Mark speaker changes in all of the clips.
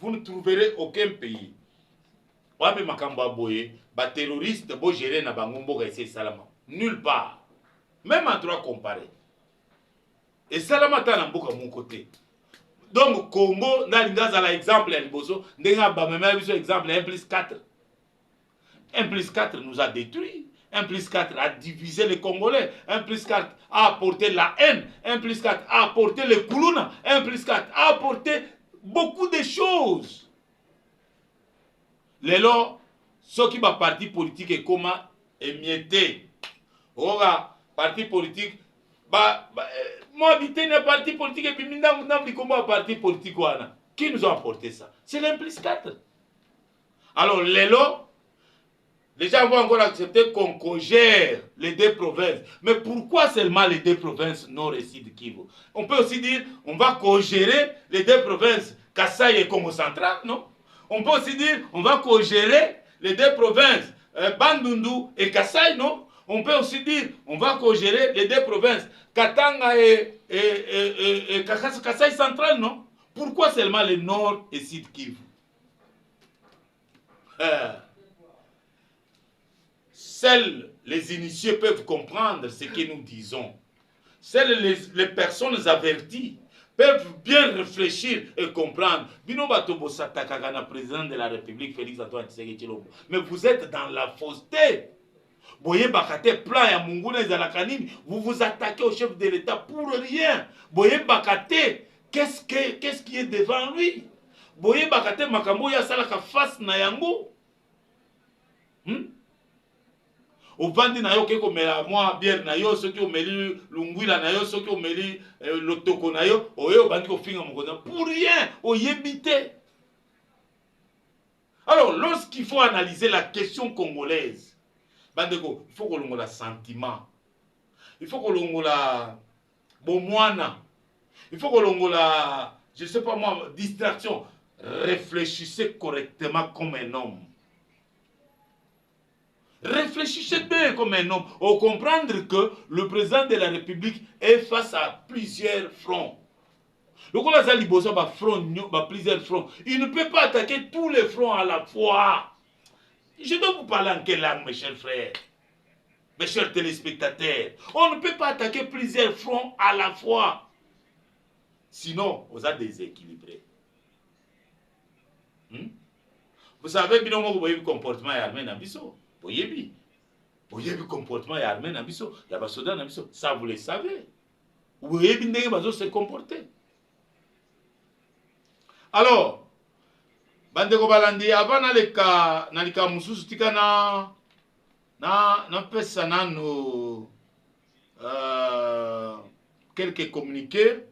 Speaker 1: vous ne trouverez aucun pays. Wabe makamba boye, ba terroriste bo gérer na bango mboka ese salama. Nulle part. Même en droit comparé. Et salama ta na mboka mon côté. Donc Congo na lingaza la exemple ya liboso, ndenga ba mema biso exemple 1 plus 4. 1 plus 4 nous a détruit. 1 plus 4 a divisé les Congolais. 1 plus 4 a apporté la haine. 1 plus 4 a apporté le Koulouna. 1 plus 4 a apporté beaucoup de choses. Lelo, ce qui va parti politique est comment émietté. Oga, parti politique, moi habité un parti politique et puis maintenant vous avez comment parti politique wana. Qui nous a apporté ça? C'est l'M plus 4. Alors, Lelo, les gens vont encore accepter qu'on cogère les deux provinces. Mais pourquoi seulement les deux provinces nord et sud Kivu? On peut aussi dire, on va cogérer les deux provinces Kasaï et Congo central, non? On peut aussi dire, on va cogérer les deux provinces Bandundu et Kasaï, non? On peut aussi dire, on va cogérer les deux provinces Katanga et Kasaï central, non? Pourquoi seulement le nord et sud Kivu? Seuls les initiés peuvent comprendre ce que nous disons. Seules les personnes averties peuvent bien réfléchir et comprendre. Bino Batobo Satakagana, président de la République, Félix Antoine Tshisekedi Tshilombo. Mais vous êtes dans la fausseté. Boye Bakate, plan ya Munguna Zalakanini, vous vous attaquez au chef de l'État pour rien. Boye Bakate, qu'est-ce qui est devant lui? Boye Bakate, Makambo ya Salaka face na yango. Ovandi na yo ke komela mwa bière na yo soki omeli lungwila na yo soki omeli lotoko na yo oyo bandi ko finga mokonza pour rien oyebite. Alors lorsqu'il faut analyser la question congolaise, bandeko, il faut que l'on ait sentiment, il faut que l'on ait bomwana, il faut que l'on ait, je sais pas moi, distraction. Réfléchissez correctement comme un homme. Réfléchissez bien comme un homme, au comprendre que le président de la République est face à plusieurs fronts. Le Kolazali Bosa va plusieurs fronts. Il ne peut pas attaquer tous les fronts à la fois. Je dois vous parler en quelle langue, mes chers frères, mes chers téléspectateurs. On ne peut pas attaquer plusieurs fronts à la fois. Sinon, vous êtes déséquilibré. Vous savez, bien vous voyez le comportement armé dans Bisso. Vous voyez le comportement armé dans Bisso. Il y a des soldats dans Bisso. Ça, vous le savez. Vous voyez bien que se comporter. Alors, Bandeko Balandi, avant nalika mususu tika na pesa nano quelques communiqués.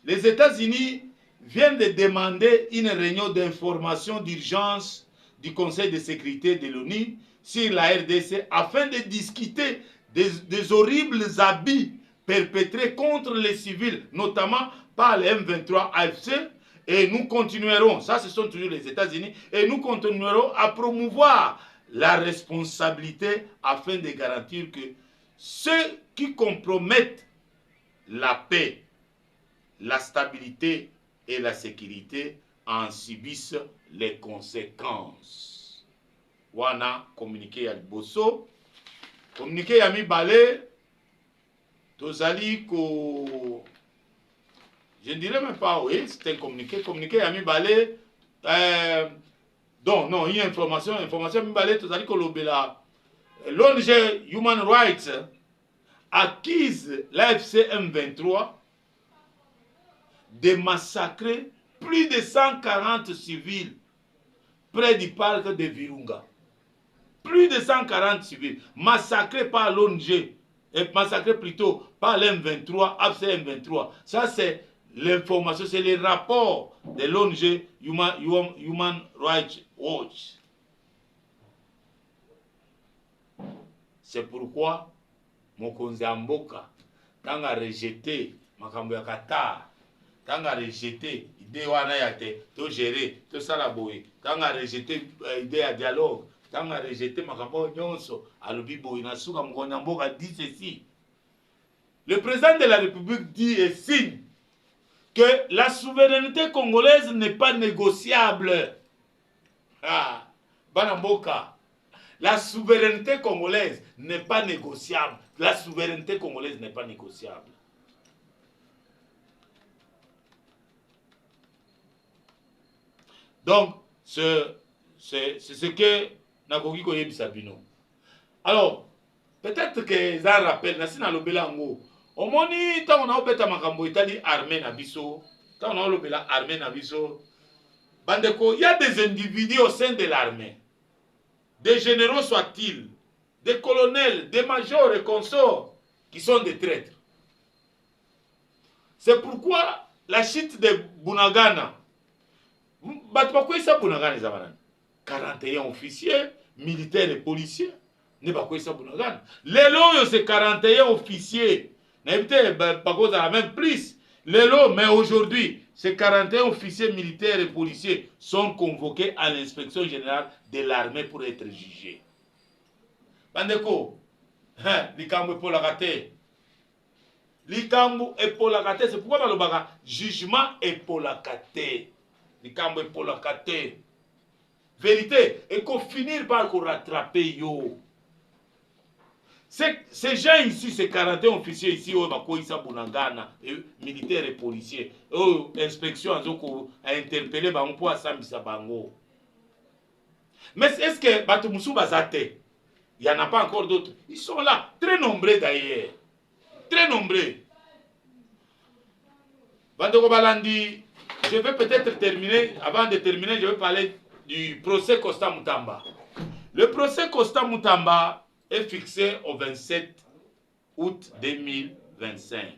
Speaker 1: Les États-Unis viennent de demander une réunion d'information d'urgence du Conseil de sécurité de l'ONU sur la RDC afin de discuter des horribles abus perpétrés contre les civils, notamment par les M23 AFC, et nous continuerons, ça ce sont toujours les États-Unis, et nous continuerons à promouvoir la responsabilité afin de garantir que ceux qui compromettent la paix, la stabilité et la sécurité en subissent les conséquences. Wana communiqué à Bosso, communiqué à Mibale, Tozali ko, je ne dirais même pas oui, c'est un communiqué à Mibale, donc non, il y a information Mibale, Tozali ko lobela, l'ONG Human Rights accuse l'AFC M23 de massacrer plus de 140 civils près du parc de Virunga. Plus de 140 civils massacrés par l'ONG, et massacrés plutôt par l'M23, AFC M23. Ça c'est l'information, c'est les rapports de l'ONG Human Rights Watch. C'est pourquoi Mokonzi Mboka, quand a rejeté makambo ya Qatar, quand a rejeté idée wana ya to gérer, to salaboy, quand a rejeté idée ya dialogue, quand a rejeté makambo nyonso, alobi boy na suka Mokonzi Mboka dit ceci. Le président de la République dit et signe que la souveraineté congolaise n'est pas négociable. Ah, Banamboka. La souveraineté congolaise n'est pas négociable. La souveraineté congolaise n'est pas négociable. Donc, c'est ce que Nakoki Koye Bisabino. Alors, peut-être que ça rappelle, Nassina Lobelango. Au moni, tant on a obéta makambo itali armée na biso, tant on a obéla armée na biso. Bandeko, il y a des individus au sein de l'armée, des généraux soient-ils, des colonels, des majors et consorts, qui sont des traîtres. C'est pourquoi la chute de Bunagana, 41 officiers, militaires et policiers. Les lots, c'est 41 officiers. La même plus. Les lots, mais aujourd'hui, ces 41 officiers militaires et policiers sont convoqués à l'inspection générale de l'armée pour être jugés. Bandeko, Likambo pour la rater. Likambo et pour la rater, c'est pourquoi le jugement est pour la rater. Likambo et pour la rater. Vérité, et qu'on finisse par rattraper yo. Ces gens ici, ces 41 officiers ici, militaires et policiers, inspection a interpellé pour Sambisa Bango. Mais est-ce que Batumoussou Bazate, il n'y en a pas encore d'autres? Ils sont là, très nombreux d'ailleurs. Très nombreux. Bandoko Balandi, je vais peut-être terminer, avant de terminer, je vais parler du procès Costa Moutamba. Le procès Costa Moutamba est fixé au 27 août 2025.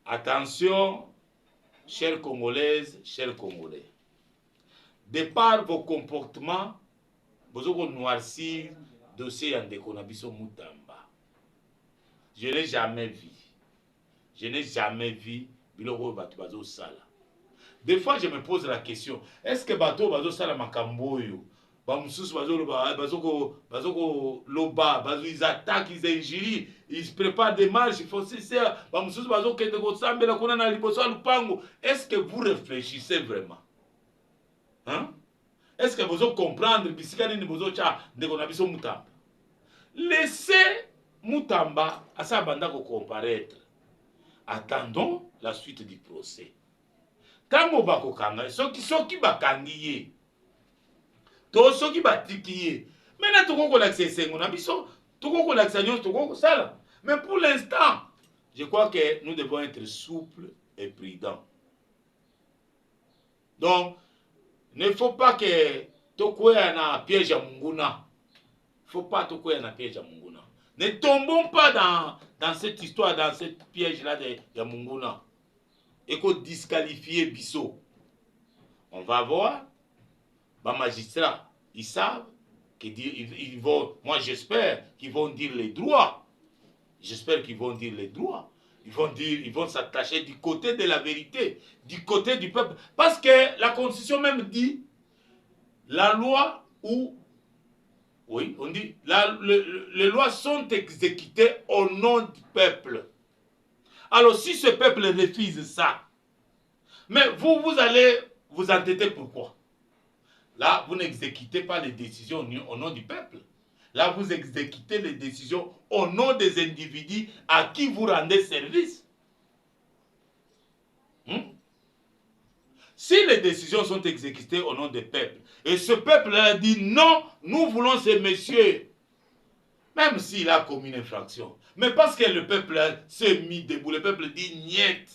Speaker 1: Attention, chères Congolaises, chers Congolais. De par vos comportements, vous avez noirci le dossier Yandeko Nabiso Moutamba. Je n'ai jamais vu. Je n'ai jamais vu Biloko Batubazo Sala. Des fois, je me pose la question, est-ce que Bato Bazo Sala Makamboyo, Bamoussous Bazoko Loba, ils attaquent, ils injurient, ils se préparent des marches, ils font ça, Bamoussous Bazo Kendeko Sambe, la Konana Liboso Lupango. Est-ce que vous réfléchissez vraiment? Hein? Est-ce que vous comprenez Bisikani Nibozo Cha, Nekonabiso Moutamba? Laissez Moutamba à sa banda comparaître. Attendons la suite du procès. Tango bakokanga, soki bakangiye. To soki batikiye. Maintenant toko ko lakse sengo na biso, toko ko laksa nyon toko ko sala. Mais pour l'instant, je crois que nous devons être souples et prudents. Donc, ne faut pas que toko ya na piège à Munguna. Faut pas toko ya na piège à Munguna. Ne tombons pas dans cette histoire, dans cette piège-là de Yamunguna. Et qu'on disqualifie Bissot. On va voir. Les magistrats, ils savent qu'ils vont, moi j'espère qu'ils vont dire les droits. J'espère qu'ils vont dire les droits. Ils vont s'attacher du côté de la vérité, du côté du peuple. Parce que la Constitution même dit, la loi ou... Oui, on dit, les lois sont exécutées au nom du peuple. Alors, si ce peuple refuse ça, mais vous allez vous entêter pourquoi? Là, vous n'exécutez pas les décisions au nom du peuple. Là, vous exécutez les décisions au nom des individus à qui vous rendez service. Si les décisions sont exécutées au nom du peuple, et ce peuple-là dit non, nous voulons ces messieurs, même s'il a commis une infraction, mais parce que le peuple s'est mis debout, le peuple dit niet,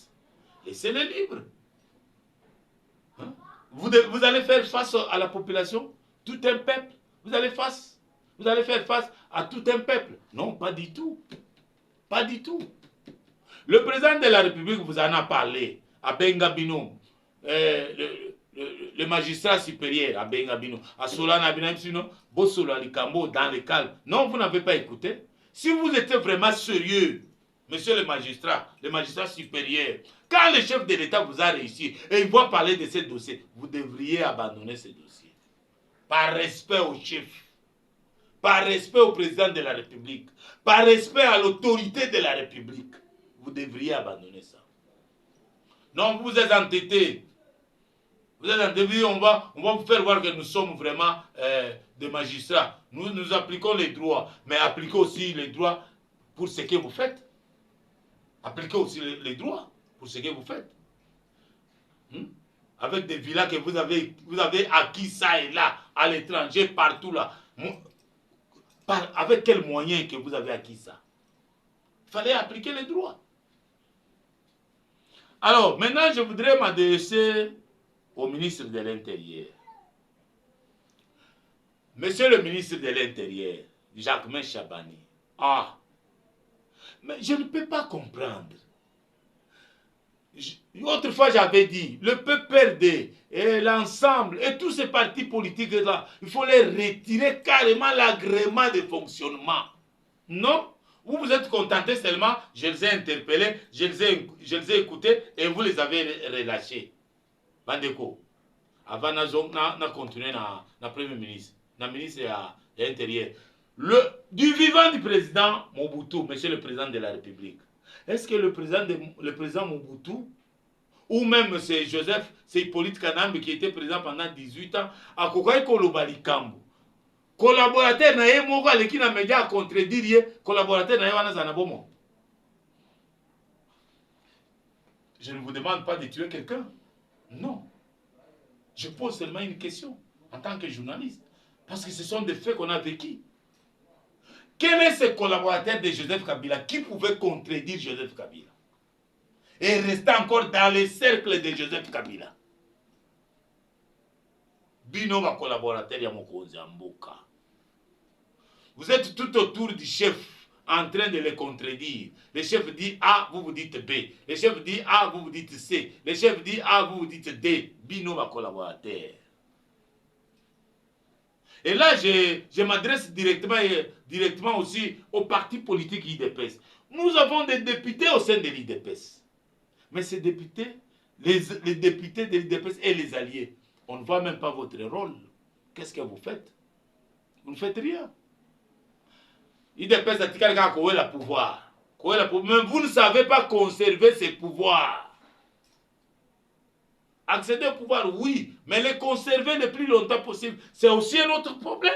Speaker 1: laissez-les libres. Vous allez faire face à la population, tout un peuple, vous allez faire face à tout un peuple. Non, pas du tout. Pas du tout. Le président de la République vous en a parlé, à Bengabino. Le magistrat supérieur à Bengabino, à Solana Binamsino, Bosolo Alikambo, dans le calme. Non, vous n'avez pas écouté. Si vous étiez vraiment sérieux, monsieur le magistrat supérieur, quand le chef de l'État vous a réussi et il va parler de ce dossier, vous devriez abandonner ce dossier. Par respect au chef, par respect au président de la République, par respect à l'autorité de la République, vous devriez abandonner ça. Non, vous êtes entêtés. Vous êtes entêtés, on va vous faire voir que nous sommes vraiment des magistrats. Nous appliquons les droits, mais appliquez aussi les droits pour ce que vous faites. Appliquez aussi les droits pour ce que vous faites. Avec des villas que vous avez acquis ça et là, à l'étranger, partout là. Avec quels moyens que vous avez acquis ça? Il fallait appliquer les droits. Alors, maintenant, je voudrais m'adresser au ministre de l'Intérieur. Monsieur le ministre de l'Intérieur, Jacquemain Chabani. Ah, mais je ne peux pas comprendre. Autrefois, j'avais dit, le PPRD et l'ensemble et tous ces partis politiques-là, il faut les retirer carrément l'agrément de fonctionnement. Non, vous vous êtes contenté seulement, je les ai interpellés, je les ai écoutés et vous les avez relâchés. Bandeko, avant de continuer na Premier ministre, na ministre de l'Intérieur, du vivant du président Mobutu, monsieur le président de la République, est-ce que le président Mobutu, ou même c'est Joseph, c'est Hippolyte Kanambe qui était président pendant 18 ans, à Kokai Kolobali Kambu, collaborateur na ye moko aleki na média a contredire ye, collaborateur na ye wana zana bomo. Je ne vous demande pas de tuer quelqu'un. Non. Je pose seulement une question en tant que journaliste. Parce que ce sont des faits qu'on a vécus. Quel est ce collaborateur de Joseph Kabila qui pouvait contredire Joseph Kabila et rester encore dans les cercles de Joseph Kabila? Bino ma collaborateur ya mokonzi ya mboka. Vous êtes tout autour du chef en train de le contredire. Le chef dit A, vous vous dites B. Le chef dit A, vous vous dites C. Le chef dit A, vous vous dites D. Bino ma collaborateur. Et là, je m'adresse directement aussi au parti politique IDPS. Nous avons des députés au sein de l'IDPS. Mais ces députés, les députés de l'IDPS et les alliés, on ne voit même pas votre rôle. Qu'est-ce que vous faites? Vous ne faites rien. IDPS a dit le pouvoir. Mais vous ne savez pas conserver ces pouvoirs. Accéder au pouvoir, oui, mais les conserver le plus longtemps possible, c'est aussi un autre problème.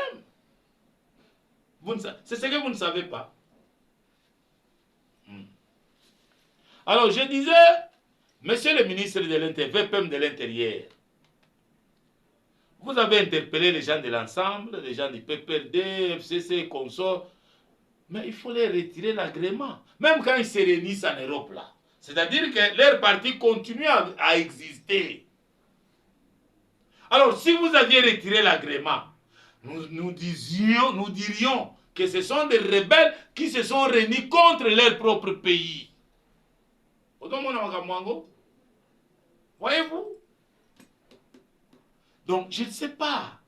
Speaker 1: C'est ce que vous ne savez pas. Alors, je disais, monsieur le ministre de l'Intérieur, VPM de l'Intérieur, vous avez interpellé les gens de l'ensemble, les gens du PPRD, FCC, consorts, mais il faut les retirer l'agrément. Même quand ils se réunissent en Europe, là. C'est-à-dire que leur parti continue à exister. Alors, si vous aviez retiré l'agrément, nous dirions que ce sont des rebelles qui se sont réunis contre leur propre pays. Voyez-vous? Donc, je ne sais pas.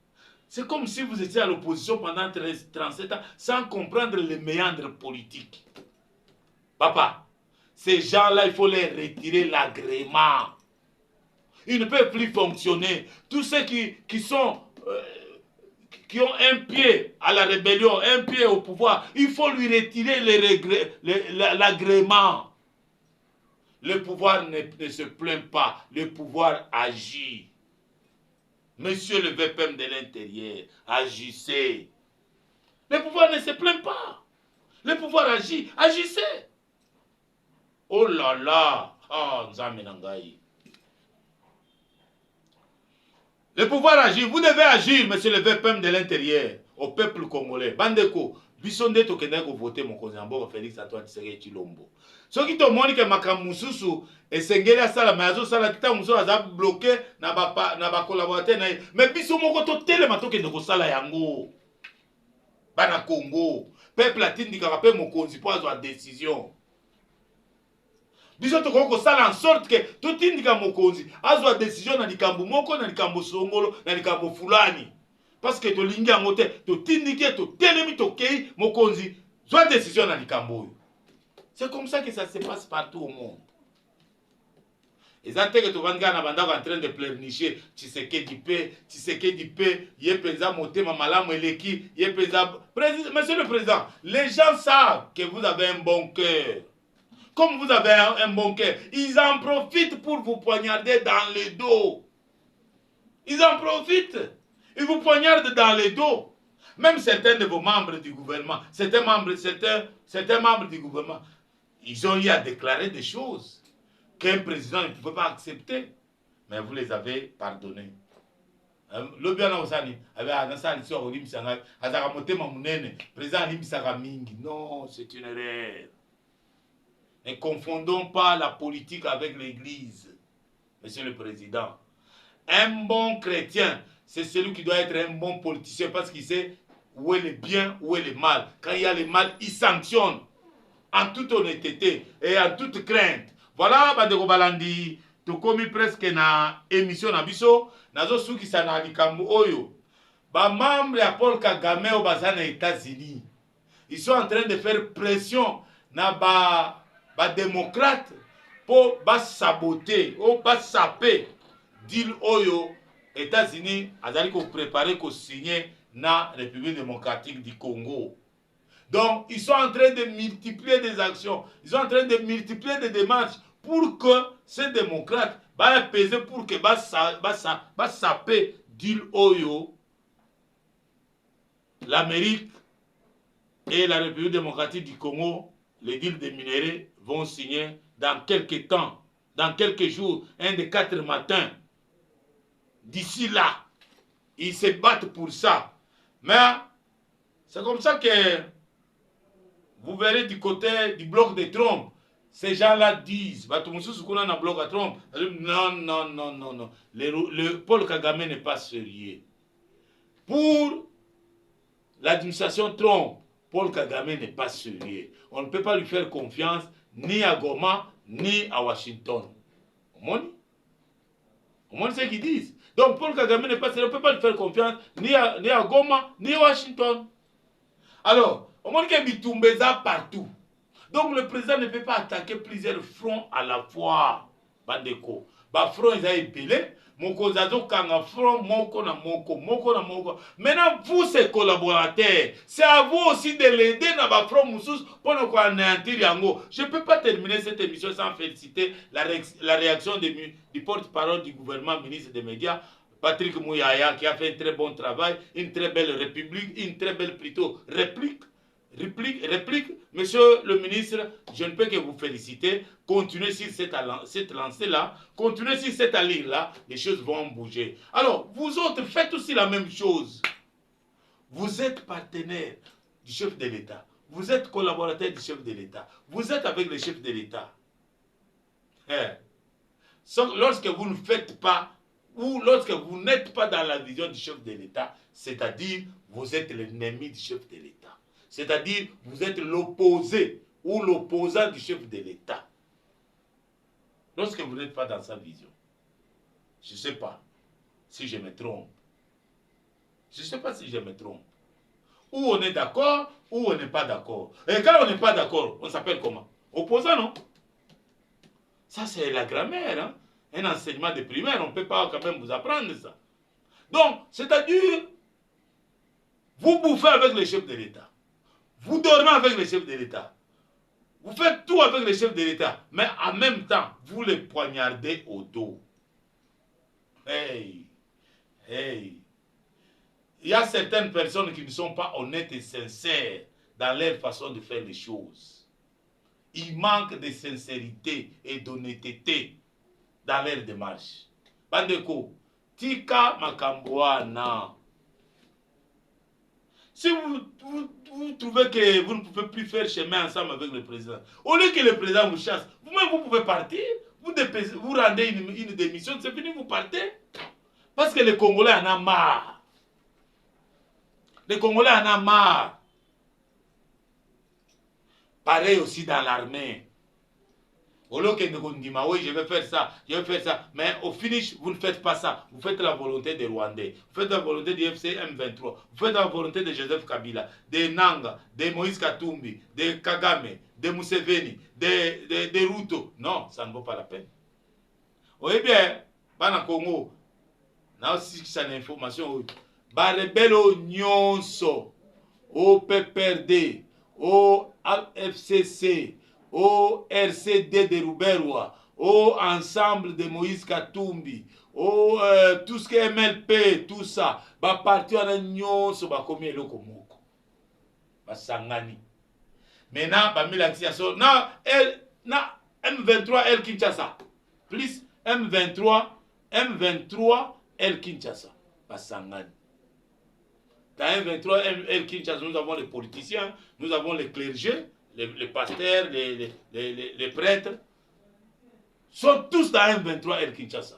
Speaker 1: C'est comme si vous étiez à l'opposition pendant 37 ans sans comprendre les méandres politiques. Papa, ces gens-là, il faut les retirer l'agrément. Ils ne peuvent plus fonctionner. Tous ceux qui ont un pied à la rébellion, un pied au pouvoir, il faut lui retirer l'agrément. Le pouvoir ne se plaint pas, le pouvoir agit. Monsieur le VPM de l'Intérieur, agissez. Le pouvoir ne se plaint pas. Le pouvoir agit, agissez. Oh là là, oh Nzamenangaï. Le pouvoir agit, vous devez agir, monsieur le VPM de l'Intérieur, au peuple congolais. Bandeko, bisonde tokendeko voter mon cousin Félix Antoine Tshisekedi Tshilombo. Ce qui te montre que Makamususu et Sengeli asala mazo sala kita muso aza bloqué na ba collaborateur na mais biso moko to telema tokende ko sala yango. Bana Congo, peuple atindika pe mokonzi po azwa décision. Biso toko ko sala en sorte que tout indika mokonzi azwa décision na likambo moko na likambo songolo na likambo fulani. Parce que to lingi yango te to tindike to telemi to kei mokonzi zwa décision na likambo. C'est comme ça que ça se passe partout au monde. Et ça que tu vas en train de pleurnicher Tshisekedi P, Yepeza Motema Malamu Eleki, Yepeza. Monsieur le Président, les gens savent que vous avez un bon cœur. comme vous avez un bon cœur, ils en profitent pour vous poignarder dans le dos. Ils en profitent. Ils vous poignardent dans le dos. Même certains de vos membres du gouvernement, certains membres du gouvernement, ils ont eu à déclarer des choses qu'un président ne pouvait pas accepter. Mais vous les avez pardonnés. Non, c'est une erreur. Ne confondons pas la politique avec l'église, monsieur le président. Un bon chrétien, c'est celui qui doit être un bon politicien parce qu'il sait où est le bien, où est le mal. Quand il y a le mal, il sanctionne en toute honnêteté et en toute crainte. Voilà, Badeko Balandi, tu commis presque na émission na biso, nazo suki sana likambo oyo. Ba membre ya Paul Kagame au bazana États-Unis. Ils sont en train de faire pression na ba démocrate pour ba saboter ou ba saper deal oyo États-Unis azali ko préparer ko signer na République démocratique du Congo. Donc, ils sont en train de multiplier des actions. Ils sont en train de multiplier des démarches pour que ces démocrates va peser pour que va saper deal oyo l'Amérique et la République démocratique du Congo, les deals de minerais vont signer dans quelques temps, dans quelques jours, un des 4 matins. D'ici là, ils se battent pour ça. Mais c'est comme ça que vous verrez du côté du bloc de Trump, ces gens-là disent, non, non, non, non, non. Le Paul Kagame n'est pas sérieux. Pour l'administration Trump, Paul Kagame n'est pas sérieux. On ne peut pas lui faire confiance ni à Goma, ni à Washington. Au moins, c'est ce qu'ils disent. Donc, Paul Kagame n'est pas sérieux. On ne peut pas lui faire confiance ni à Goma, ni à Washington. Alors, au moins qu'il y a Bitumbeza partout. Donc, le président ne peut pas attaquer plusieurs fronts à la fois. Bandeko. Ba front, ils ont épelé. Moko zazo kanga front, moko na moko, moko na moko. Maintenant, vous, ces collaborateurs, c'est à vous aussi de l'aider dans ba front moussous pour nous anéantir yango. Je ne peux pas terminer cette émission sans féliciter la réaction du porte-parole du gouvernement, ministre des Médias, Patrick Mouyaya, qui a fait un très bon travail, une très belle république, une très belle plutôt réplique. Monsieur le ministre, je ne peux que vous féliciter. Continuez sur cette lancée-là, continuez sur cette allure-là, les choses vont bouger. Alors, vous autres, faites aussi la même chose. Vous êtes partenaire du chef de l'État. Vous êtes collaborateur du chef de l'État. Vous êtes avec le chef de l'État. Lorsque vous ne faites pas, ou lorsque vous n'êtes pas dans la vision du chef de l'État, c'est-à-dire, vous êtes l'ennemi du chef de l'État. C'est-à-dire, vous êtes l'opposé ou l'opposant du chef de l'État. Lorsque vous n'êtes pas dans sa vision, je ne sais pas si je me trompe. Je ne sais pas si je me trompe. Ou on est d'accord, ou on n'est pas d'accord. Et quand on n'est pas d'accord, on s'appelle comment? Opposant, non? Ça, c'est la grammaire, hein? Un enseignement de primaire, on ne peut pas quand même vous apprendre ça. Donc, c'est-à-dire, vous bouffez avec le chef de l'État. Vous dormez avec le chef de l'État. Vous faites tout avec le chef de l'État. Mais en même temps, vous les poignardez au dos. Hey, hey. Il y a certaines personnes qui ne sont pas honnêtes et sincères dans leur façon de faire les choses. Il manque de sincérité et d'honnêteté dans leur démarche. Bandeko, tika makamboana. Si vous trouvez que vous ne pouvez plus faire chemin ensemble avec le président, au lieu que le président vous chasse, vous-même vous pouvez partir, vous rendez une démission, c'est fini, vous partez. Parce que les Congolais en ont marre. Les Congolais en ont marre. Pareil aussi dans l'armée. Au lieu que de dire, oui, je vais faire ça, mais au finish, vous ne faites pas ça. Vous faites la volonté des Rwandais, vous faites la volonté du FC M23, vous faites la volonté de Joseph Kabila, de Nanga, de Moïse Katumbi, de Kagame, de Museveni, de Ruto. Non, ça ne vaut pas la peine. Oui bien, dans le Congo, on a aussi cette information. Ba rebelo nyonso, au PPRD, au FCC, au RCD de Ruberwa, au Ensemble de Moïse Katumbi, au tout ce qui est MLP, tout ça, ba parti wana nyonso ba komi eloko moko. Ba sangani. Maintenant, ba milakisi so na M23 El Kinshasa. Plus M23 El Kinshasa. Ba sangani. Dans M23 El Kinshasa, nous avons les politiciens, nous avons les clergés, les pasteurs, les prêtres. Sont tous dans M23 El Kinshasa.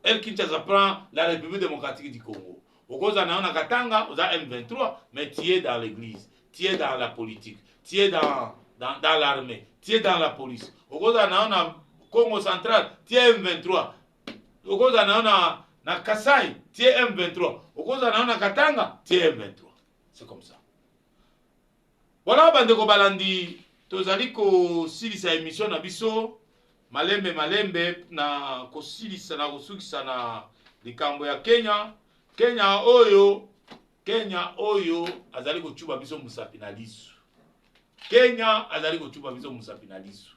Speaker 1: El Kinshasa prend la République démocratique du Congo. Au Goza na Katanga, vous avez M23, mais tu es dans l'église, tu es dans la politique, tu es dans l'armée, tu es dans la police. Au Goza na Congo central, tu es M23. Au Goza na Kasai, tu es M23. Au Goza na Katanga, tu es M23. C'est comme ça. Voilà, bandeko balandi, tozali ko silisa émission na biso. Malembe na kosilisa na kosukisa na likambo ya Kenya. Kenya oyo azali kochuba biso musapi na lisu. Kenya azali kochuba biso musapi na lisu.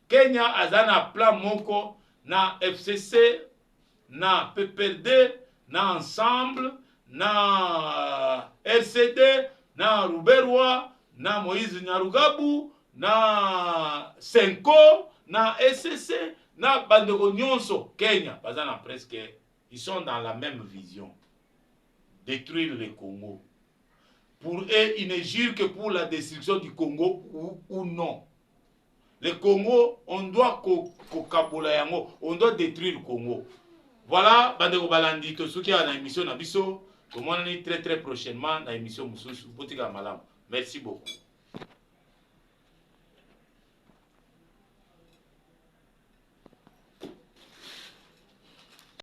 Speaker 1: Kenya azana plan moko na FCC, na PPRD, na Ensemble, na RCD, na Ruberwa, na Moïse Nyarugabu, na Senko, na SCC, na bandeko nyonso Kenya, bazana presque, ils sont dans la même vision. Détruire le Congo. Pour eux, ils ne jurent que pour la destruction du Congo ou non. Le Congo, on doit on doit détruire le Congo. Voilà, bandeko balandi, to suki na émission na biso, tout le monde très prochainement na émission Mususu. Botika malam. Merci beaucoup.